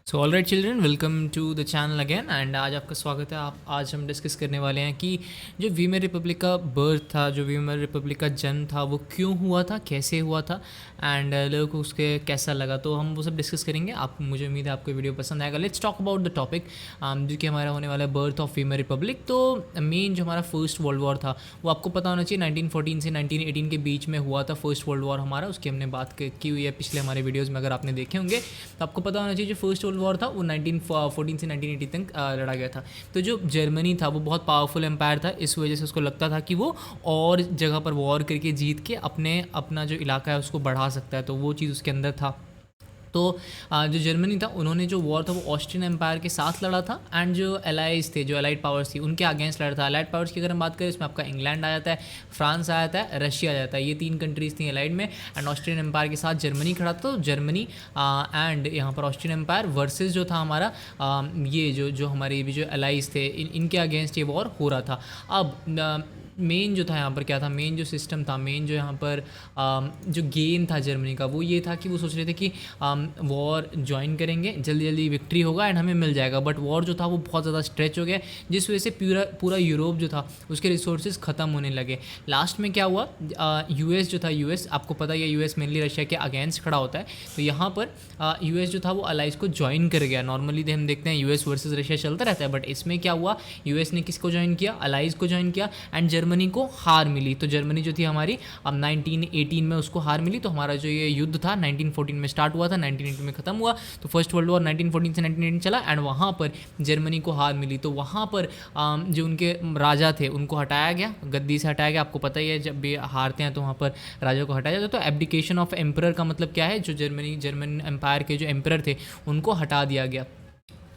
So all right children, welcome to the channel again. And आज आपका स्वागत है। आज हम डिस्कस करने वाले हैं कि जो वीमर रिपब्लिक का बर्थ था, जो वीमर रिपब्लिक का जन्म था, वो क्यों हुआ था, कैसे हुआ था, एंड लोगों को उसके कैसा लगा। तो हम वो सब डिस्कस करेंगे। आप मुझे उम्मीद है आपको वीडियो पसंद आएगा। Let's talk about the topic जो कि हमारा होने वाला है बर्थ ऑफ वीमर रिपब्लिक। तो मेन जो हमारा फर्स्ट वर्ल्ड वॉर था वो आपको पता होना चाहिए 1914 से 1918 के बीच में हुआ था फर्स्ट वर्ल्ड वॉर हमारा। उसकी हमने बात की हुई है पिछले हमारे वीडियोज़ में, अगर आपने देखे होंगे तो आपको पता होना चाहिए जो फर्स्ट वर्ल्ड वॉर था वो 1914 से 1980 तक लड़ा गया था। तो जो जर्मनी था वो बहुत पावरफुल एम्पायर था, इस वजह से उसको लगता था कि वो और जगह पर वॉर करके जीत के अपना जो इलाका है उसको बढ़ा सकता है। तो वो चीज़ उसके अंदर था। तो जो जर्मनी था उन्होंने जो वॉर था वो ऑस्ट्रियन एम्पायर के साथ लड़ा था, एंड जो एलाइज थे, जो एलाइड पावर्स थी, उनके अगेंस्ट लड़ा था। एलाइड पावर्स की अगर हम बात करें इसमें आपका इंग्लैंड आ जाता है, फ्रांस आ जाता है, रशिया आ जाता है। ये तीन कंट्रीज़ थी एलाइड में, एंड ऑस्ट्रियन एम्पायर के साथ जर्मनी खड़ा था। तो जर्मनी एंड यहाँ पर ऑस्ट्रियन एम्पायर वर्सेस जो था हमारा ये जो हमारे भी जो एलाइज थे इनके अगेंस्ट ये वॉर हो रहा था। अब मेन जो था यहाँ पर क्या था, मेन जो सिस्टम था, मेन जो यहाँ पर जो गेम था जर्मनी का वो ये था कि वो सोच रहे थे कि वॉर ज्वाइन करेंगे, जल्दी जल्दी विक्ट्री होगा एंड हमें मिल जाएगा। बट वॉर जो था वो बहुत ज़्यादा स्ट्रेच हो गया, जिस वजह से पूरा यूरोप जो था उसके रिसोर्सेज ख़त्म होने लगे। लास्ट में क्या हुआ, यूएस जो था, यूएस आपको पता ही है यूएस मेनली रशिया के अगेंस्ट खड़ा होता है। तो यहाँ पर यूएस जो था वो अलाइज को ज्वाइन कर गया। नॉर्मली हम देखते हैं यूएस वर्सेस रशिया चलता रहता है, बट इसमें क्या हुआ, यूएस ने किसको ज्वाइन किया, अलाइज को ज्वाइन किया, एंड जर्मनी को हार मिली। तो जर्मनी जो थी हमारी अब 1918 में उसको हार मिली। तो हमारा जो ये युद्ध था 1914 में स्टार्ट हुआ था, 1918 में ख़त्म हुआ। तो फर्स्ट वर्ल्ड वॉर 1914 से 1918 चला, एंड वहाँ पर जर्मनी को हार मिली। तो वहाँ पर जो उनके राजा थे उनको हटाया गया, गद्दी से हटाया गया। आपको पता ही है जब भी हारते हैं तो वहाँ पर राजा को हटाया जाता है। तो एब्डिकेशन ऑफ एम्परर का मतलब क्या है, जो जर्मन एम्पायर के जो एम्परर थे उनको हटा दिया गया।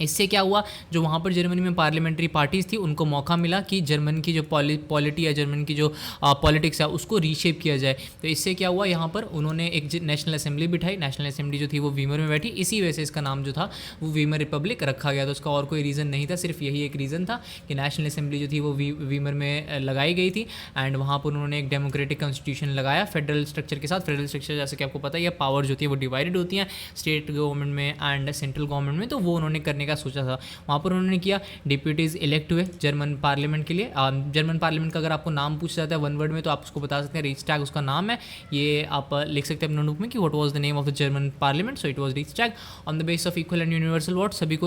इससे क्या हुआ, जो वहाँ पर जर्मनी में पार्लियामेंट्री पार्टीज़ थी उनको मौका मिला कि जर्मन की जो पॉलिटी है, जर्मन की जो पॉलिटिक्स है उसको रीशेप किया जाए। तो इससे क्या हुआ, यहाँ पर उन्होंने एक नेशनल असेंबली बिठाई। नेशनल असेंबली जो थी वो वीमर में बैठी, इसी वजह से इसका नाम जो था वो वीमर रिपब्लिक रखा गया। तो उसका और कोई रीज़न नहीं था, सिर्फ यही एक रीज़न था कि नेशनल असेंबली जो थी वो वीमर में लगाई गई थी, एंड वहाँ पर उन्होंने एक डेमोक्रेटिक कॉन्स्टिट्यूशन लगाया फेडरल स्ट्रक्चर के साथ। फेडरल स्ट्रक्चर जैसे कि आपको पता ही है, पावर जो थी वो डिवाइडेड होती हैं स्टेट गवर्नमेंट में एंड सेंट्रल गवर्नमेंट में। तो वो उन्होंने करने का सोचा था। वहाँ पर उन्होंने किया, डिप्यूटीज़ इलेक्ट हुए जर्मन पार्लियामेंट के लिए। जर्मन पार्लियामेंट का अगर आपको नाम पूछा जाता है वन वर्ड में तो आप उसको बता सकते हैं रिक्सटैग उसका नाम है। ये आप लिख सकते हैं अपने नोटबुक में कि what was the name of the German parliament. So it was Reichstag on the basis of equal and universal vote. सभी को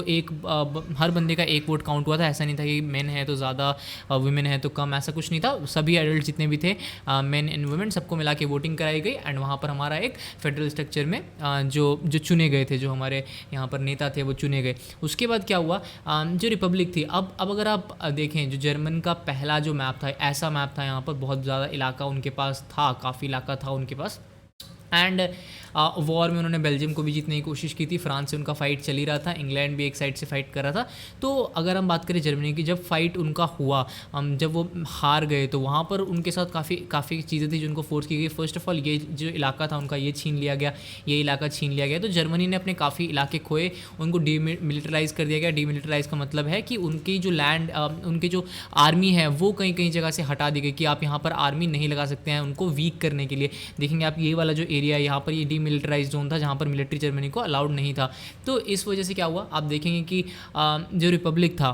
हर बंदे का एक वोट काउंट हुआ था। ऐसा नहीं था कि मेन है तो ज़्यादा, वुमेन है तो कम, ऐसा कुछ नहीं था। सभी एडल्ट जितने भी थे, मेन एंड वुमेन, सबको मिला के वोटिंग कराई गई, एंड वहाँ पर हमारा एक फेडरल स्ट्रक्चर में जो चुने गए थे, जो हमारे यहाँ पर नेता थे वो चुने गए। उसके बाद क्या हुआ, जो रिपब्लिक थी, अब अगर आप देखें जो जर्मन का पहला जो मैप था, ऐसा मैप था, यहाँ पर बहुत ज़्यादा इलाका उनके पास था, काफ़ी इलाका था उनके पास। एंड वॉर में उन्होंने बेल्जियम को भी जीतने की कोशिश की थी, फ्रांस से उनका फाइट चल ही रहा था, इंग्लैंड भी एक साइड से फाइट कर रहा था। तो अगर हम बात करें जर्मनी की, जब फाइट उनका हुआ, जब वो हार गए तो वहाँ पर उनके साथ काफ़ी चीज़ें थी जो उनको फोर्स की गई। फर्स्ट ऑफ ऑल ये जो इलाका था उनका ये छीन लिया गया, ये इलाका छीन लिया गया। तो जर्मनी ने अपने काफ़ी इलाके खोए, उनको डीमिलिटराइज़ कर दिया गया। डीमिलिटराइज़ का मतलब है कि उनकी जो लैंड, उनकी जो आर्मी है वो कहीं कहीं जगह से हटा दी गई कि आप यहाँ पर आर्मी नहीं लगा सकते हैं, उनको वीक करने के लिए। देखेंगे आप ये वाला जो एरिया है यहाँ पर, ये डीमिलिटराइज जोन था जहाँ पर मिलिट्री जर्मनी को अलाउड नहीं था। तो इस वजह से क्या हुआ, आप देखेंगे कि जो रिपब्लिक था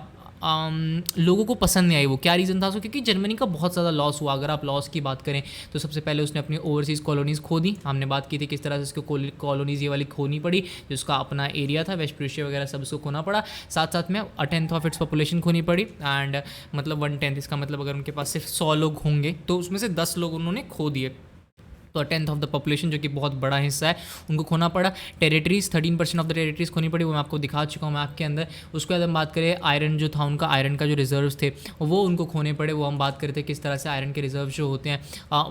लोगों को पसंद नहीं आई। वो क्या रीज़न था उसको, क्योंकि जर्मनी का बहुत ज़्यादा लॉस हुआ। अगर आप लॉस की बात करें तो सबसे पहले उसने अपनी ओवरसीज़ कॉलोनीज़ खो दी। हमने बात की थी किस तरह से उसको कॉलोनीज़ ये वाली खोनी पड़ी, जिसका अपना एरिया था, वेस्ट प्रूशिया वगैरह सब उसको खोना पड़ा। साथ साथ में 1/10 ऑफ इट्स पॉपुलेशन खोनी पड़ी, एंड मतलब 1/10, इसका मतलब अगर उनके पास सिर्फ 100 लोग होंगे तो उसमें से 10 लोग उन्होंने खो दिए। तो 1/10 ऑफ द पॉपुलेशन, जो कि बहुत बड़ा हिस्सा है, उनको खोना पड़ा। टेरिटरीज 13% ऑफ द टेरिटरीज खोनी पड़ी, वो मैं आपको दिखा चुका हूँ मैप के अंदर। उसके बाद हम बात करें आयरन जो था उनका, आयरन का जो रिजर्व्स थे वो उनको खोने पड़े। वो हम बात करते हैं किस तरह से आयरन के रिजर्व जो होते हैं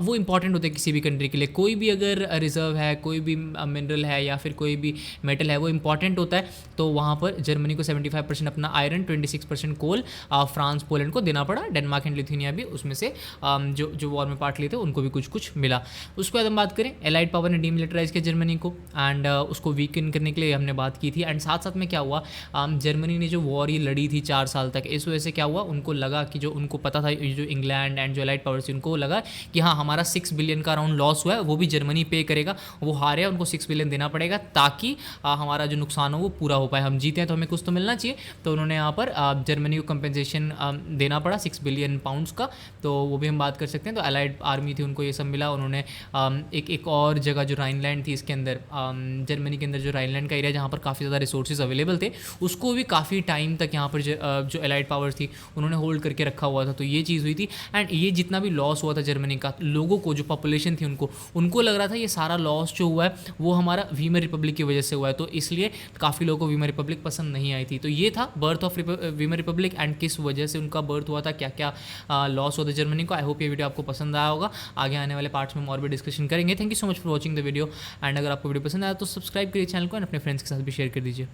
वो इंपॉर्टेंट होते हैं किसी भी कंट्री के लिए। कोई भी अगर रिजर्व है, कोई भी मिनरल है या फिर कोई भी मेटल है, वो इंपॉर्टेंट होता है। तो वहाँ पर जर्मनी को 75% अपना आयरन, 26% कोल फ्रांस पोलैंड को देना पड़ा। डेनमार्क एंड लिथुनिया भी उसमें से जो वॉर में पार्ट लिए थे उनको भी कुछ कुछ मिला। उसके बाद हम बात करें, एलाइड पावर ने डीमिलिटराइज किया जर्मनी को एंड उसको वीकन करने के लिए हमने बात की थी। एंड साथ साथ में क्या हुआ, जर्मनी ने जो वॉर ये लड़ी थी 4 साल तक, इस वजह से क्या हुआ, उनको लगा कि जो उनको पता था, जो इंग्लैंड एंड जो एलाइड पावर्स थी उनको लगा कि हाँ हमारा 6 बिलियन का अराउंड लॉस हुआ है, वो भी जर्मनी पे करेगा, वो हारे उनको 6 बिलियन देना पड़ेगा ताकि हमारा जो नुकसान हो वो पूरा हो पाए, हम जीते हैं तो हमें कुछ तो मिलना चाहिए। तो उन्होंने यहाँ पर जर्मनी को कंपेंसेशन देना पड़ा 6 बिलियन पाउंड्स का, तो वो भी हम बात कर सकते हैं। तो एलाइड आर्मी थी उनको ये सब मिला। उन्होंने एक और जगह जो राइनलैंड थी इसके अंदर, जर्मनी के अंदर जो राइनलैंड का एरिया जहाँ पर काफ़ी ज़्यादा रिसोर्सेज अवेलेबल थे, उसको भी काफ़ी टाइम तक यहाँ पर जो एलाइड पावर्स थी उन्होंने होल्ड करके रखा हुआ था। तो ये चीज़ हुई थी। एंड ये जितना भी लॉस हुआ था जर्मनी का, लोगों को, जो पॉपुलेशन थी उनको लग रहा था ये सारा लॉस जो हुआ है वो हमारा वीमर रिपब्लिक की वजह से हुआ है, तो इसलिए काफ़ी लोगों को वीमर रिपब्लिक पसंद नहीं आई थी। तो ये था birth of Weimar Republic and किस वजह से उनका बर्थ हुआ था, क्या क्या लॉस हुआ था जर्मनी को। आई होप ये वीडियो आपको पसंद आया होगा। आगे आने वाले पार्ट्स में हम और भी डिस्कशन करेंगे। Thank you so much for watching the video and अगर आपको वीडियो पसंद आया तो सब्सक्राइब करिए चैनल को एंड अपने फ्रेंड्स के साथ भी शेयर कर दीजिए।